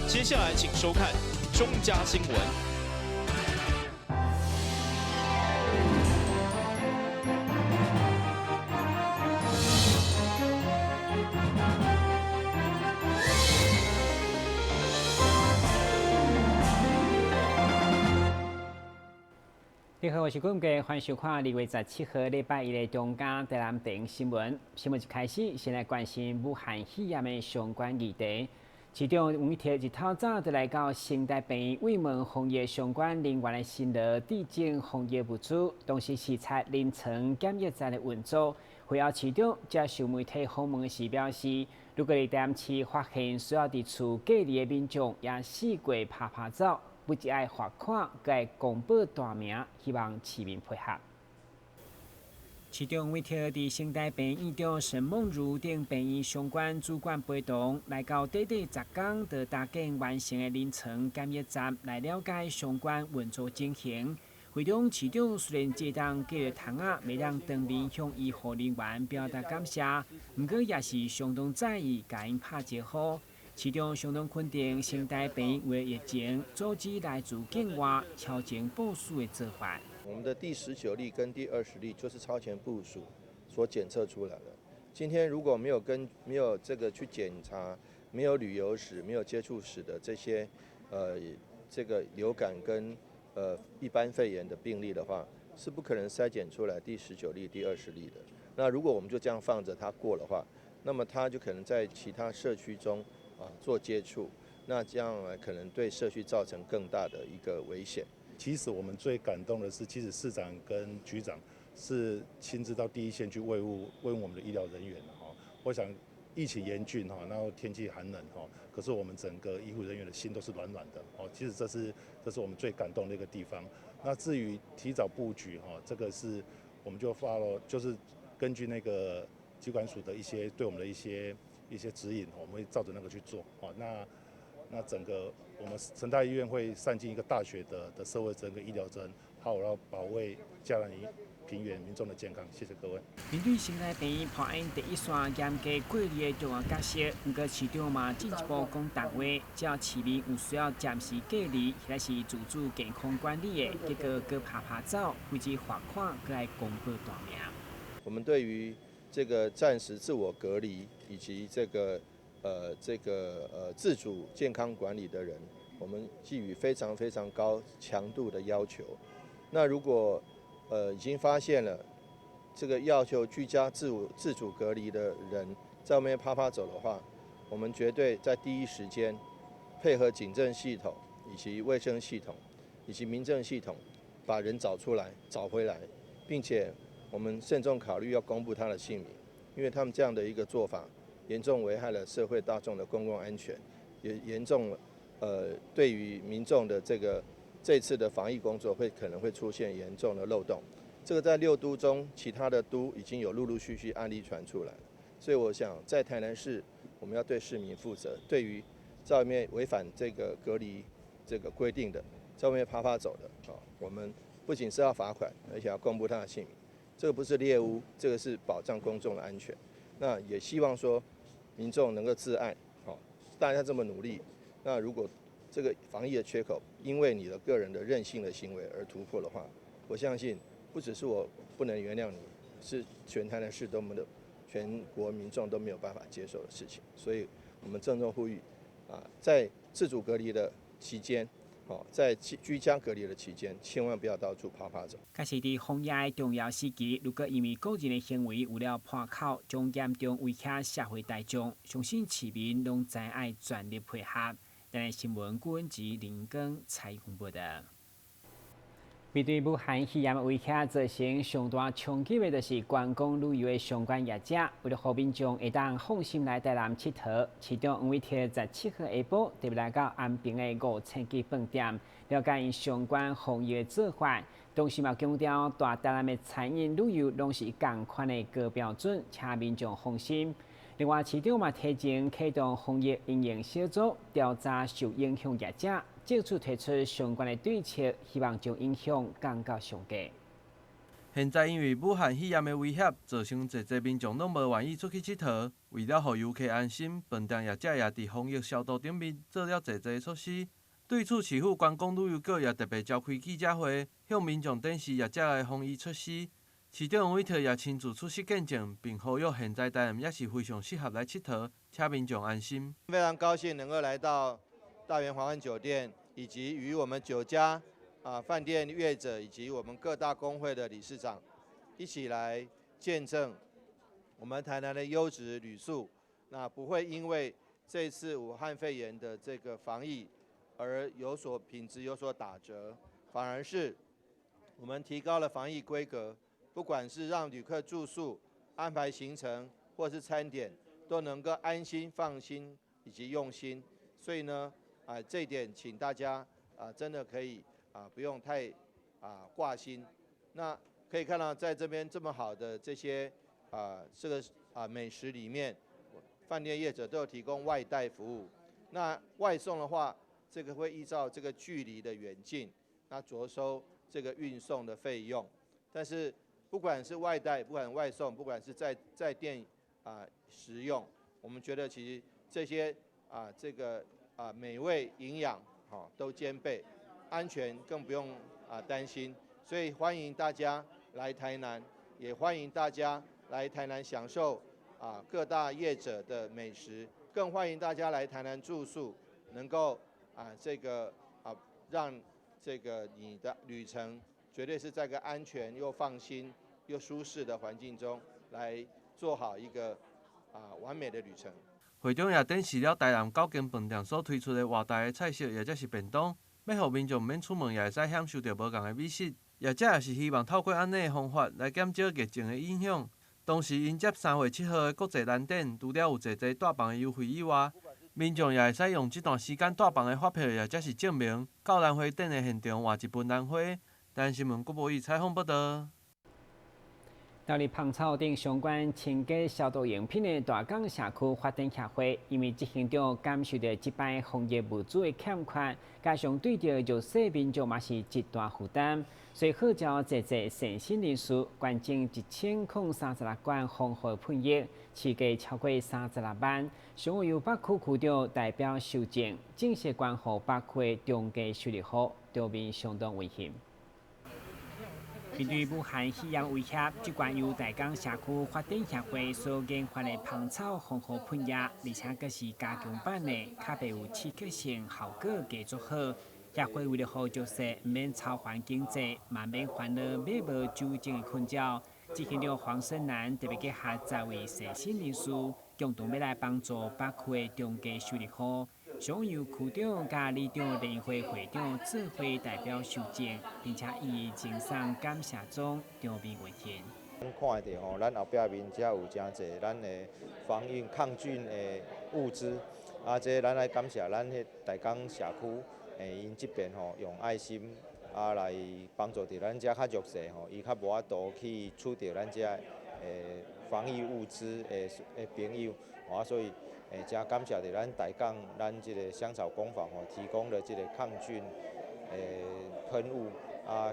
接下来请收看中嘉新闻。你好，我是顾哥，欢迎收看2月17号礼拜一的中嘉台南电影新闻。新闻一开始，先来关心武汉肺炎的相关议题。其中，每天一透早就来到新台病院慰问防疫相关人员的新乐地检防疫物资，同时视察临床检疫站的运作。会后市长接受媒体访问时表示，如果你当市发现需要伫厝隔离的民众，也试过拍照。不只爱罚款，更爱公布大名，希望市民配合。其中，为特伫新台病院长沈梦如等病院相关主管陪同，来到短10天就搭建完成的临床检疫站，来了解相关运作情形。会中市长虽然这当隔离窗仔未让当面向医护人员表达感谢，不过也是相当在意，甲因拍招呼。市长相当肯定新台病院为疫情组织来自境外超前部署的做法。我们的第19例跟第20例就是超前部署所检测出来的。今天如果没有这个去检查，没有旅游史、没有接触史的这些这个流感跟一般肺炎的病例的话，是不可能筛检出来第19例、第20例的。那如果我们就这样放着它过的话，那么它就可能在其他社区中做接触，那这样可能对社区造成更大的一个危险。其实我们最感动的是，其实市长跟局长是亲自到第一线去慰问我们的医疗人员哈。我想疫情严峻哈，然后天气寒冷哈，可是我们整个医护人员的心都是暖暖的哦。其实这是我们最感动的一个地方。那至于提早布局哈，这个是我们就发了，就是根据那个疾管署的对我们的一些指引，我们会照着那个去做。那整个我们成大医院会善尽一个大学的社会责任跟医疗责任，好要保卫嘉南平原民众的健康。谢谢各位。面对新台病院破案第一线严格管理的重要角色，不过市长嘛进一步讲谈话，只要市民有需要暂时隔离，或是自主健康管理的，结果搁拍照，或者罚款，搁来公布大名。我们对于这个暂时自我隔离以及这个自主健康管理的人，我们寄予非常非常高强度的要求。那如果已经发现了这个要求居家自主隔离的人在外面拍走的话，我们绝对在第一时间配合警政系统以及卫生系统以及民政系统，把人找回来，并且我们慎重考虑要公布他的姓名，因为他们这样的一个做法严重危害了社会大众的公共安全，也严重对于民众的这次的防疫工作可能会出现严重的漏洞。这个在6都中，其他的都已经有陆续案例传出来了。所以我想在台南市，我们要对市民负责，对于在外面违反这个隔离这个规定的，在外面拍走的我们不仅是要罚款，而且要公布他的姓名。这个不是猎巫，这个是保障公众的安全。那也希望说民众能够自爱，大家这么努力，那如果这个防疫的缺口因为你的个人的任性的行为而突破的话，我相信不只是我不能原谅你，是全台南市全国民众都没有办法接受的事情。所以我们郑重呼吁在自主隔离的期间，在居家隔离的期间，千万不要到处拍走。假是伫防疫的重要时期，如果因为个人的行为有了破口，将严重威胁社会大众，相信市民拢知爱全力配合。台南新闻顾问及林根采访报道。面对武汉肺炎的威胁，造成上大冲击的就是观光旅游的相关业者。为了让民众会当放心来台南佚佗，市长黄伟哲在7号下晡特别来到安平的5000间饭店，了解因相关防疫的做法。同时嘛强调，大台南的餐饮旅游拢是同款的高标准，请民众放心。另外，市长嘛提前启动防疫应用小组，调查受影响业者，借此提出相关的对策，希望将影响降到上低。现在因为武汉肺炎的威胁，造成侪侪民众拢无愿意出去佚佗。为了让游客安心，饭店业者也伫防疫消毒顶面做了侪侪措施。对此，市府观光旅游局也特别召开记者会，向民众展示业者的防疫措施。市长王伟特也亲自出示见证，并呼吁现在台南也是非常适合来佚佗，请民众安心。非常高兴能够来到大园华安酒店，以及与我们9家饭店业者以及我们各大工会的理事长一起来见证我们台南的优质旅宿。那不会因为这次武汉肺炎的这个防疫而品质有所打折，反而是我们提高了防疫规格。不管是让旅客住宿、安排行程，或是餐点，都能够安心、放心以及用心。所以呢，这一点请大家真的可以不用太挂心。那可以看到，在这边这么好的这些这个美食里面，饭店业者都有提供外带服务。那外送的话，这个会依照这个距离的远近，那着收这个运送的费用。但是不管是外带，不管外送，不管是在店食用，我们觉得其实这些这个美味营养都兼备，安全更不用担心。所以欢迎大家来台南，也欢迎大家来台南享受各大业者的美食，更欢迎大家来台南住宿，能够让这个你的旅程绝对是在个安全又放心又舒适的环境中来做好一个完美的旅程。会中也展示了台南9间饭店所推出的外带的菜色，或者是便当，要让民众免出门也会使享受到无同的美食。业者也是希望透过安尼的方法来减少疫情的影响。同时，迎接3月7号的国际蓝点，除了有侪侪带房的优惠以外，民众也会使用这段时间带房的发票，或者是证明，到兰花展的现场换一份兰花。台南新闻郭博义采访报道。到伫芳草顶相关清洁消毒用品的大港社区发展协会，因为执行中感受到这摆防疫物资的欠缺，加上对着弱势民众嘛是一大负担，所以号召侪侪善心人士捐赠1036罐防护喷液，市价超过36万。上午由北区区长代表收证，正式捐予北区的中价水利户，场面相当危险。面对武汉肺炎威胁，这罐由大港社区发展协会所研发的芳草防护喷液，而且佫是加强版的，较袂有刺激性，效果加足好。协会为了好弱势，唔免操烦经济，嘛免烦恼买无酒精的困扰，执行长黄胜男特别结合10位善心人士，共同要来帮助北区的中价水利户。上由区长甲里长联会会长做会代表收证，并且以赠送感谢状，场面温馨。咱看得到吼，咱后壁面遮有真侪咱的防疫抗菌的物资，这咱来感谢咱迄大港社区，因这边吼用爱心来帮助着咱遮较弱势吼，伊较无法度去取得咱遮防疫物资的朋友，所以。真感谢着咱大港咱这个香草工坊提供了这个抗菌喷雾，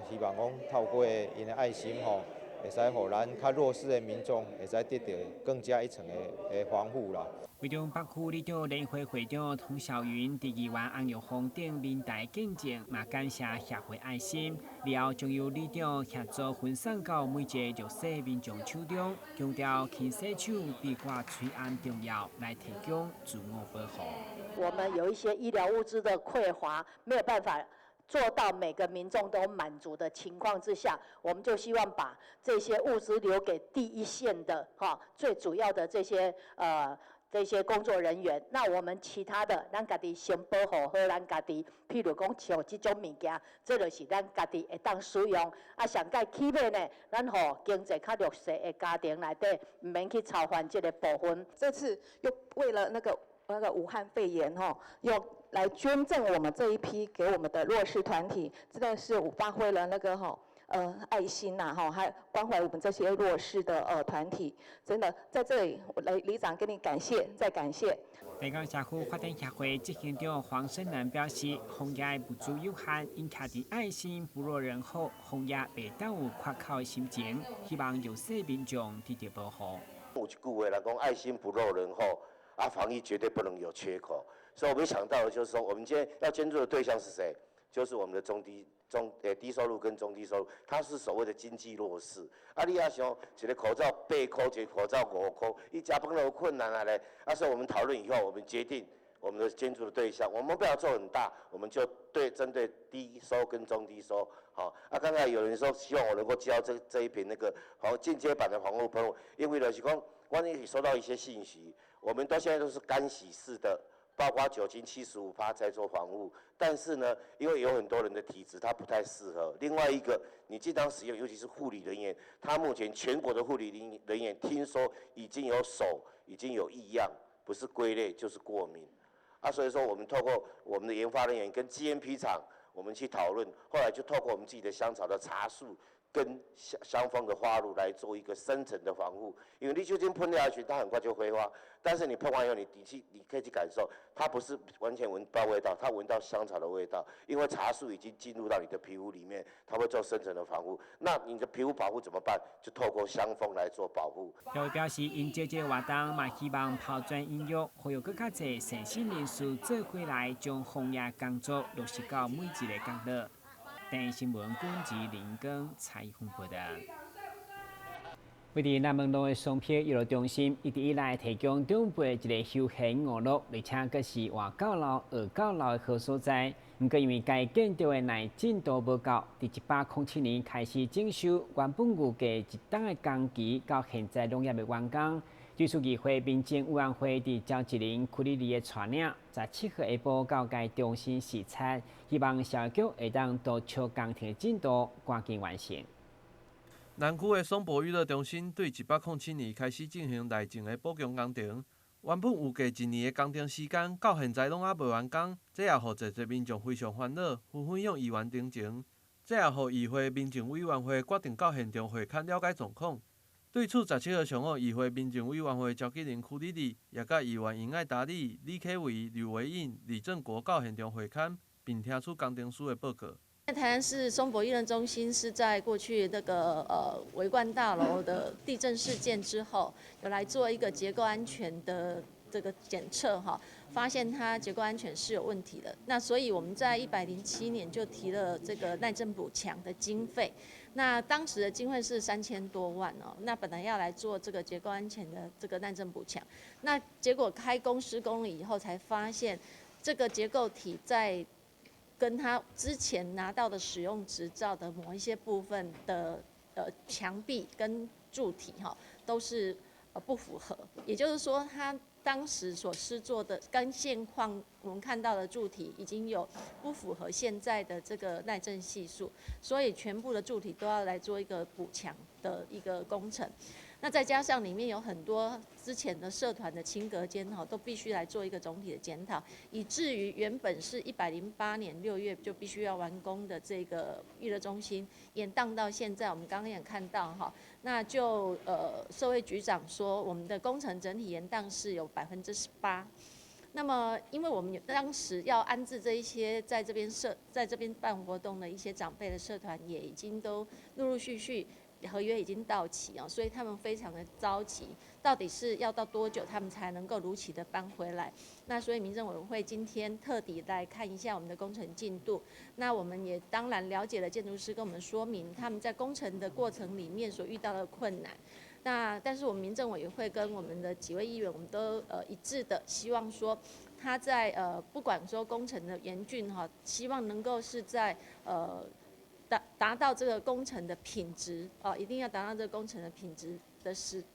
希望讲透过因的爱心会使互咱较弱势的民众会使得到更加一层的防护啦。为中北区里长联会会长童小云、第议员洪玉峰等民代见证，嘛感谢协会爱心，然后将由里长协助分散到每一个弱势民众手中，强调勤洗手、避挂吹安重要，来提供自我保护。我们有一些医疗物资的匮乏，没有办法做到每个民众都满足的情况之下，我们就希望把这些物资留给第一线的最主要的这些工作人员。那我们其他的，咱家己先保护好咱家己。譬如讲像这种物件，这就是咱家己会当使用。上届起码呢，咱互经济较弱势的家庭内底，唔免去操烦这个部分。这次又为了那个武汉肺炎又来捐赠我们这一批给我们的弱势团体，真的是发挥了那个爱心呐，哈，还关怀我们这些弱势的团体。真的在这里，我来里长跟你感谢，再感谢。台港社区发展协会执行长黄胜男表示，红叶补助有限，因卡伫爱心不落人后，红叶袂当有缺口的心情，希望弱势民众得到保护。有一句话来讲，爱心不落人后，啊，防疫绝对不能有缺口。所以我们想到的就是说，我们今天要捐助的对象是谁？就是我们的低收入跟中低收入，它是所谓的经济弱势。啊，你要想一个口罩8块，一个口罩5块，一家帮都有困难啊嘞。啊，所以我们讨论以后，我们决定我们的捐助的对象，我们不要做很大，我们就针对低收跟中低收。好，啊，刚才有人说希望我能够交这一瓶那个进阶版的防护喷雾，因为就是讲，我也收到一些信息，我们现在都是干洗式的。包括酒精75%在做防护，但是呢，因为有很多人的体质它不太适合。另外一个，你经常使用，尤其是护理人员，他目前全国的护理人员听说已经有手已经有异样，不是归类就是过敏。啊，所以说我们透过我们的研发人员跟 GMP 厂，我们去讨论，后来就透过我们自己的香草的茶树跟香蜂的花露来做一个深层的防护，因为你酒精喷下去，它很快就挥发。但是你喷完以后，你可以去感受，它不是完全闻不到味道，它闻到香草的味道，因为茶树已经进入到你的皮肤里面，它会做深层的防护。那你的皮肤保护怎么办？就透过香蜂来做保护。又表示，因这个活动嘛，希望抛砖引玉，会有更加侪善心人士做回来，将防疫工作落实到每一个角落。电新闻管制林根采访报道。位于南门路的双溪娱乐中心，一直以来提供长辈一个休闲娱乐，而且佫是活到老、学到老的好所在。不过因为该建筑的内进度无够，伫1807年开始整修，原本预计一档的工期到现在拢还未完工。据说议会民政委员会伫赵一林区里的带领，在7号下晡到该中心视察，希望消防局会当督促工程的进度赶紧完成。南区的双博娱乐中心对1807年开始进行内政的补强工程，原本预计1年的工程时间，到现在拢还未完工，这也互侪侪民众非常烦恼，纷纷向议员陈情。这也互议会民政委员会决定到现场会勘了解状况。对此，17号上午，议会民政委员会召集人区理事也甲议员尹爱达理、李启伟、刘维印、李正国到现场会勘，并听取工程师的报告。台南市松博艺人中心是在过去那个维冠大楼的地震事件之后，有来做一个结构安全的这个检测哈，发现它结构安全是有问题的。那所以我们在107年就提了这个耐震补强的经费，那当时的经费是3000多万哦。那本来要来做这个结构安全的这个耐震补强，那结果开工施工了以后才发现，这个结构体在跟他之前拿到的使用执照的某一些部分的墙壁跟柱体哈都是不符合，也就是说他当时所施作的跟现况我们看到的柱体已经有不符合现在的这个耐震系数，所以全部的柱体都要来做一个补强的一个工程。那再加上里面有很多之前的社团的轻隔间哈，都必须来做一个总体的检讨，以至于原本是108年6月就必须要完工的这个娱乐中心，延宕到现在，我们刚刚也看到哈，那就社会局长说，我们的工程整体延宕是有18%。那么，因为我们当时要安置这一些在这边办活动的一些长辈的社团，也已经都陆陆续续。合约已经到期啊，所以他们非常的着急，到底是要到多久他们才能够如期的搬回来？那所以民政委员会今天特地来看一下我们的工程进度。那我们也当然了解了建筑师跟我们说明他们在工程的过程里面所遇到的困难。那但是我们民政委员会跟我们的几位议员，我们都一致的希望说，他在不管说工程的严峻哈，希望能够是在达到这个工程的品质一定要达到这个工程的品质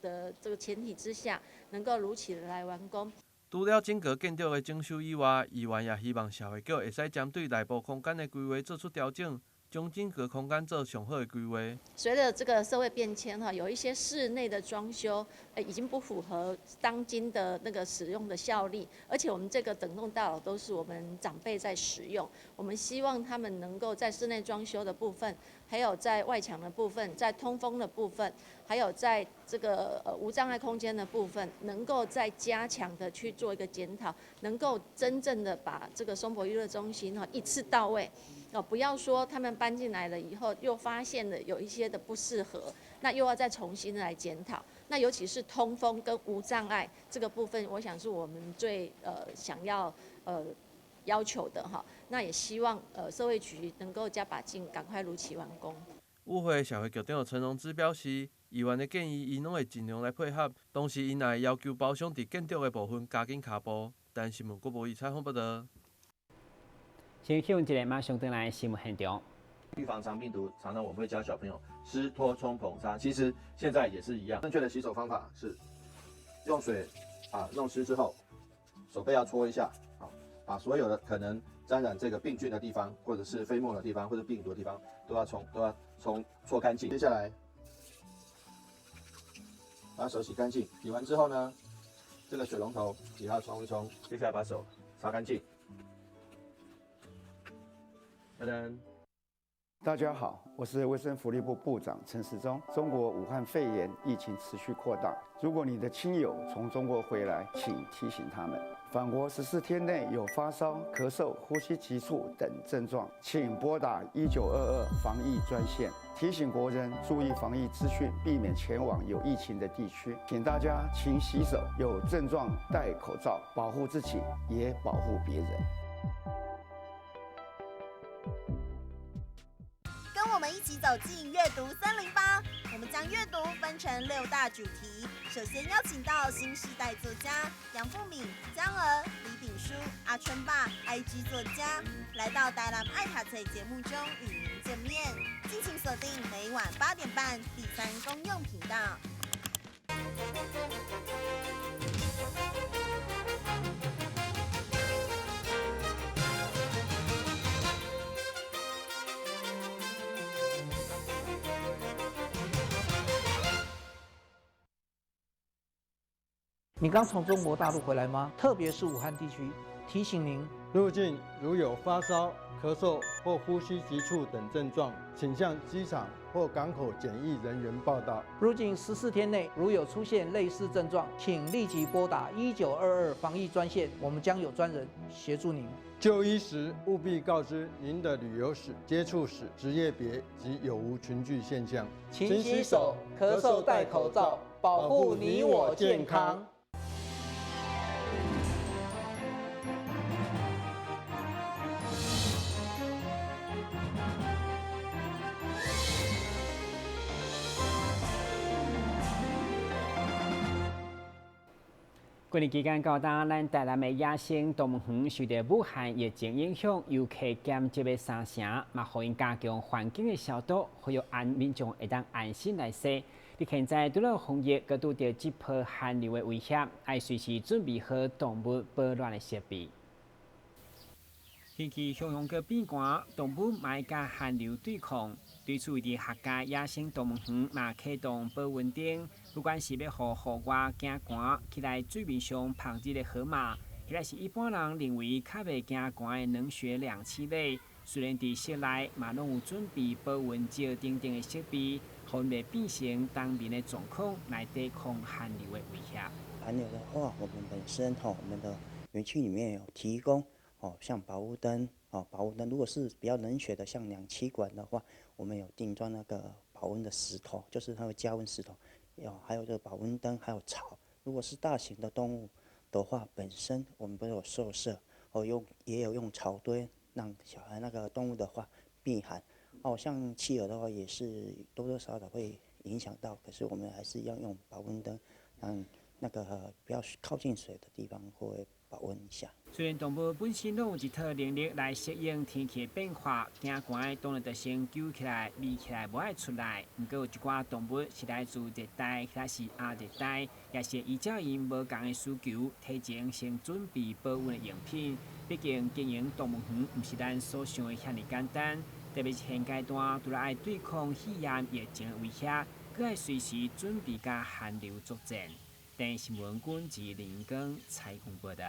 的这个前提之下，能够如期的来完工。除了整个建筑的整修以外，议员也希望消费局会使针对内部空间的规划做出调整，将整个空间做上好的规划。随着这个社会变迁哈，有一些室内的装修，已经不符合当今的那个使用的效力，而且我们这个整栋大楼都是我们长辈在使用，我们希望他们能够在室内装修的部分，还有在外墙的部分，在通风的部分，还有在这个无障碍空间的部分，能够再加强的去做一个检讨，能够真正的把这个松柏娱乐中心哈一次到位。不要说他们搬进来了以后，又发现了有一些的不适合，那又要再重新来检讨。那尤其是通风跟无障碍这个部分，我想是我们最想要要求的哈。那也希望社会局能够加把劲，赶快如期完工。与会社会局长陈荣之表示，议员的建议，因拢会尽量来配合，同时因也会要求包厢伫建筑的部分加紧脚步。但新闻国无以采访报道。先休一下，马上回来新闻现场。预防肠病毒，常常我们会教小朋友湿拖冲捧擦，其实现在也是一样。正确的洗手方法是用水弄湿之后，手背要搓一下，好，把所有的可能沾染这个病菌的地方，或者是飞沫的地方，或者病毒的地方，都要搓干净。接下来把手洗干净，洗完之后呢，这个水龙头也要冲一冲。接下来把手擦干净。大家好，我是卫生福利部部长陈时中。中国武汉肺炎疫情持续扩大，如果你的亲友从中国回来，请提醒他们，返国14天内有发烧、咳嗽、呼吸急促等症状，请拨打1922防疫专线，提醒国人注意防疫资讯，避免前往有疫情的地区。请大家勤洗手，有症状戴口罩，保护自己，也保护别人。跟我们一起走进阅读森林吧！我们将阅读分成6大主题。首先邀请到新时代作家杨富敏、江儿、李炳书、阿春爸、IG 作家，来到台南爱读册节目中与您见面。敬请锁定每晚8点半第3公用频道。你刚从中国大陆回来吗？特别是武汉地区，提醒您，入境如有发烧、咳嗽或呼吸急促等症状，请向机场或港口检疫人员报到。入境14天内如有出现类似症状，请立即拨打1922防疫专线，我们将有专人协助您。就医时务必告知您的旅游史、接触史、职业别及有无群聚现象。勤洗手，咳嗽戴口罩，保护你我健康。过年期间，到当咱台南的野生动物园受到武汉疫情影响，游客减少的3成，嘛，互因加强环境的消毒，还有民众会当安心来踅。你现在除了防疫，佮拄到这波寒流的威胁，要随时准备好动物保暖的设备。天气汹涌佮变寒，动物卖甲寒流对抗。对此，伫客家野生动物园嘛启动保温灯，不管是要互户外惊寒起来水面上曝日的河马，迄个是一般人认为较袂惊寒的冷血两栖类。虽然伫室内嘛拢有准备保温罩等等的设备，互袂变成当面的状况来抵抗寒流的威胁。寒流的话，我们本身我们的园区里面有提供像保护灯保护灯如果是比较冷血的，像2栖馆的话，我们有定装那个保温的石头，就是它会加温石头，还有这个保温灯，还有草。如果是大型的动物的话，本身我们都有兽舍，也有用草堆让小孩那个动物的话避寒。像企鹅的话也是多多少少会影响到，可是我们还是要用保温灯，让那个不要靠近水的地方会保温一下。虽然动物本身拢有一套能力来适应天气的变化，惊寒当然就先揪起来、眯起来，无爱出来。不过有一寡动物是来自热带，或是亚热带，也是依照因无同的需求，提前先准备保温的用品。毕竟经营动物园不是咱所想的遐尼简单，特别是现阶段除了爱对抗肺炎疫情的威胁，更爱随时准备甲寒流作战。电新闻军及林根采访报道。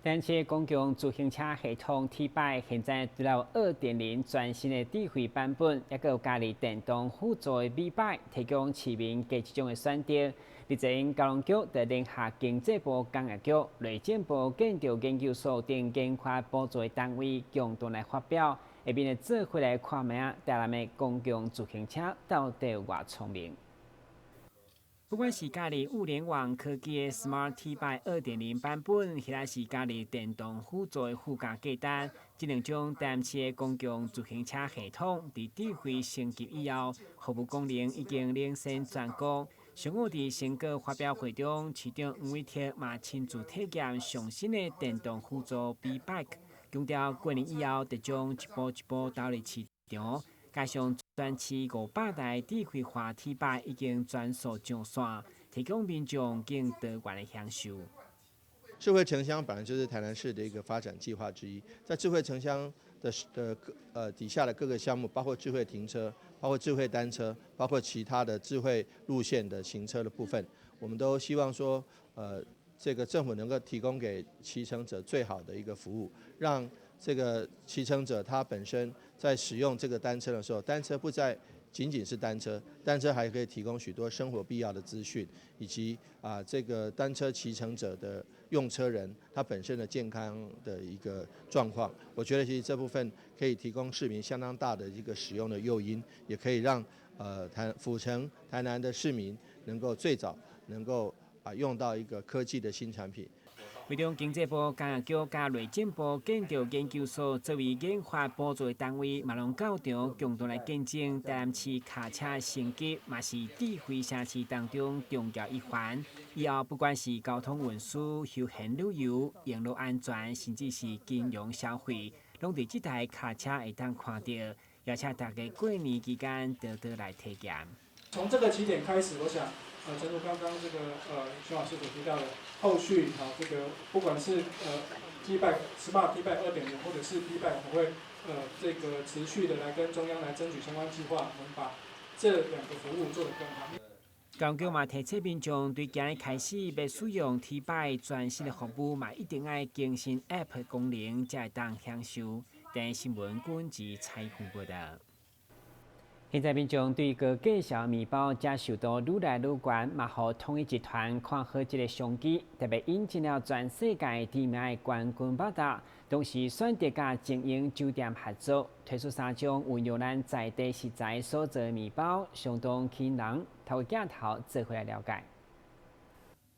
电车公共自行车系统 T-Bike 现在除了 2.0 全新的智慧版本，也有加入电动辅助的 V-Bike， 提供市民各一种的选择。日前，交通局在联合经济部工业局、内政部建筑研究所等研发补助单位共同来发表，下面的做伙来看明台南的公共自行车到底有偌聪明。不管是加入物联网科技的 Smart T-Bike 2.0 版本，或者是加入电动辅助的附加价单，这两种电池的公共自行车系统，伫智慧升级以后，服务功能已经领先全国。上午伫成果发表会中，市长黄伟哲嘛亲自体验上新的电动辅助 B-Bike， 强调过年以后，会将一步一步导入市场。加上全市500台智慧化 T-Bike 已经全数上线，提供民众更多元的享受。智慧城乡本来就是台南市的一个发展计划之一，在智慧城乡的底下的各个项目，包括智慧停车、包括智慧单车、包括其他的智慧路线的行车的部分，我们都希望说，这个政府能够提供给骑乘者最好的一个服务，让这个骑乘者他本身在使用这个单车的时候，单车不再仅仅是单车，单车还可以提供许多生活必要的资讯，以及这个单车骑乘者的用车人他本身的健康的一个状况。我觉得其实这部分可以提供市民相当大的一个使用的诱因，也可以让府城台南的市民能够最早能够用到一个科技的新产品。为中经济部工业局加内政部建筑研究所作为研发补助单位，马龙教场共同来见证台南市脚车升级，嘛是智慧城市当中重要一环。以后不管是交通运输、休闲旅游、沿路安全，甚至是金融消费，拢伫这台脚车会当看到，邀请大家过年期间多多来体验。从这个起点开始，我想。正如刚刚这个徐老师所提到的，后续这个不管是T-Bike Smart T-Bike 2.0， 或者是 T-Bike， 我们会这个持续的来跟中央来争取相关计划，我们把这两个服务做得更好。交通局嘛提醒民众，对今日开始要使用 T-Bike 全新的服务，嘛一定要更新 App 功能，才会当享受。电新闻军及采访报道。现在民众对各介绍面包接受度愈来愈高，嘛，互统一集团看好这个商机，特别引进了全世界知名的冠军巴达，同时选择甲经营酒店合作，推出3种运用咱在地食材所做的面包，相当吸引人。透过镜头做回来了解。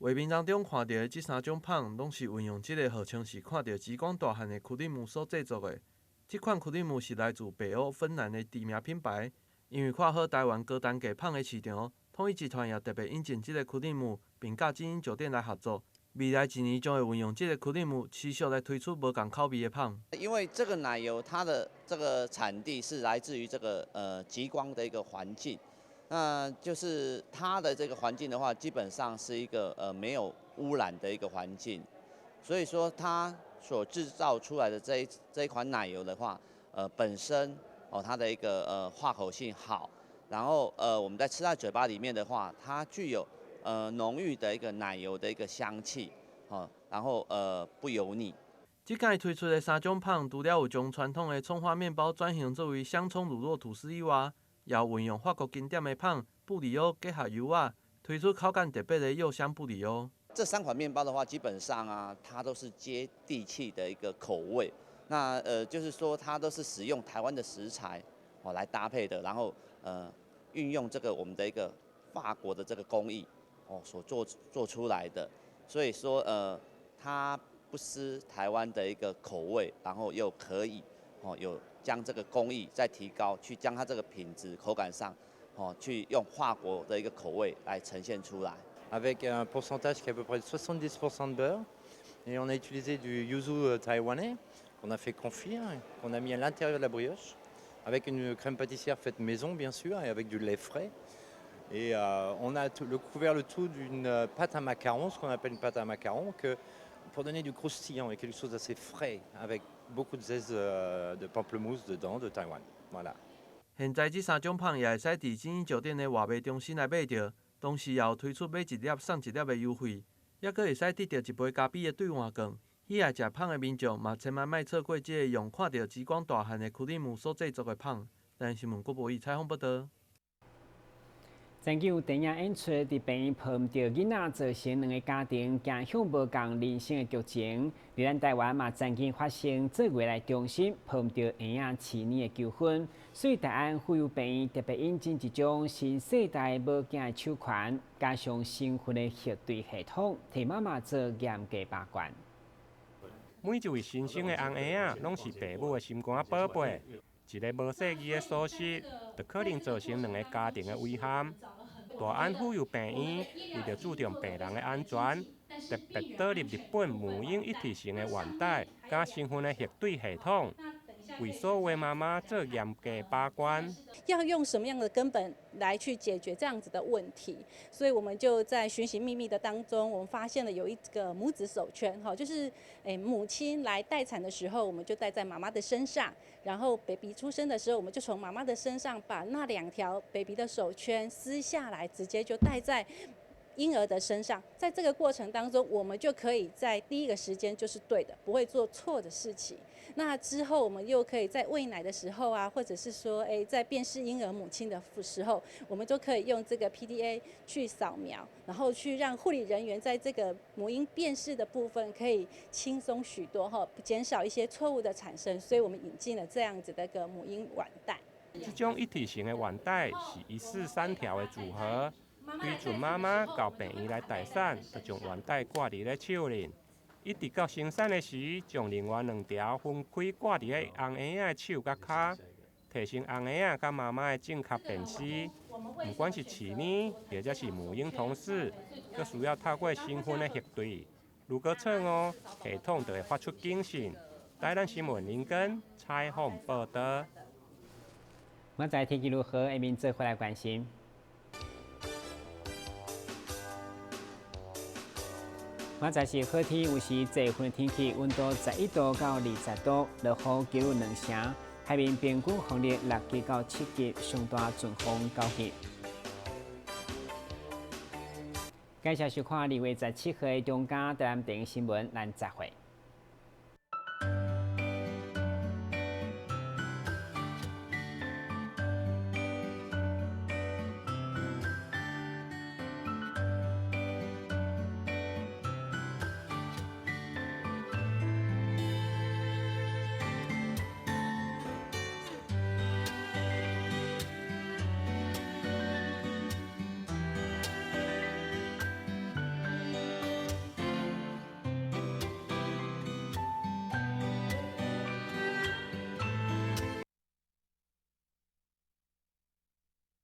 画面当中看到的这3种棒，拢是运用这个号称是看到极光大汉的库里姆所制作的。这款库里姆是来自北欧芬兰的知名品牌。因为看好台湾高单价胖的市场，统一集团也特别引进这个库里姆，并甲精英酒店来合作。未来1年将会运用这个库里姆，持续来推出无同口味的胖。因为这个奶油它的这个产地是来自于这个极光的一个环境，那就是它的这个环境的话，基本上是一个没有污染的一个环境，所以说它所制造出来的这一款奶油的话，本身。它的一个化口性好，然后我们在吃在嘴巴里面的话，它具有浓郁的一个奶油的一个香气，然后不油腻。这届推出的3种胖，除了有将传统的葱花面包转型作为香葱乳酪吐司以外，也有运用法国经典的胖布里欧结合油啊，推出口感特别的柚香布里欧。这3款面包的话，基本上啊，它都是接地气的一个口味。那就是说，它都是使用台湾的食材来搭配的，然后运用这个我们的一个法国的这个工艺所做出来的，所以说它不失台湾的一个口味，然后又可以有将这个工艺再提高，去将它这个品质口感上去用法国的一个口味来呈现出来。Avec un pourcentage qui est à peu près de 70% de beurre, et on a utilisé du yuzu taïwanais. Qu'on a fait confire, qu'on a mis à l'intérieur de la brioche, avec une crème pâtissière faite maison bien sûr, et avec du lait frais. Et on a couvert le tout d'une pâte à macarons, ce qu'on appelle une pâte à macarons, que pour donner du croustillant et quelque chose d'assez frais, avec beaucoup de zeste de pamplemousse dedans de Taïwan. Voilà. 现在这3种香也会使伫精英酒店的外卖中心来买到，同时也有推出买1粒送1粒的优惠，也佫会使得到一杯咖啡的兑换券。喜爱食香的民众嘛，千万莫错过这个用看到极光大汉的库里姆所制作的香。咱新闻郭博义采访报道。曾经有电影演出伫病院碰到囡仔，造成2个家庭走向无共人生的剧情。伫咱台湾嘛，曾经发生做月来中心碰到婴仔饲奶的纠纷，所以台湾妇幼病院特别引进一种新世代保健的手环，加上新训的核对系统，替妈妈做严格把关。每一位新生的翁婴仔，拢是父母的心肝宝贝。一个无细腻的疏失，就可能造成2个家庭的危险。大安妇幼病院为着注重病人的安全，特别导入日本母婴一体型的环带，加身份的核对系统，为所有的妈妈做严格把关。要用什么样的根本来去解决这样子的问题？所以我们就在寻寻觅觅的当中，我们发现了有一个母子手圈，就是母亲来待产的时候，我们就戴在妈妈的身上，然后 baby 出生的时候，我们就从妈妈的身上把那2条 baby 的手圈撕下来，直接就戴在 婴儿的身上，在这个过程当中，我们就可以在第一个时间就是对的，不会做错的事情。那之后，我们又可以在喂奶的时候啊，或者是说，在辨识婴儿母亲的时候，我们都可以用这个 PDA 去扫描，然后去让护理人员在这个母婴辨识的部分可以轻松许多哈，减少一些错误的产生。所以我们引进了这样子的一个母婴腕带。这种一体型的腕带是1、4、3条的组合。 对准妈妈到病院来待产，就将腕带挂伫咧手里，一直到生产的时，将另外2条分开挂伫咧翁婴仔的手甲骹，提升翁婴仔甲妈妈的正确辨识。不管是饲奶或者是母婴同事，都需要透过身份的核对。如果错误，系统就会发出警讯。台南新闻林根采访报道。我在天气如何，下面再回来关心。 明仔是好天，有时多云的天气，温度11度到20度，落雨几率2成。海面平均风力6级到7级，上大阵风9级。介绍收看2月17号的中嘉台南电视新闻，咱再会。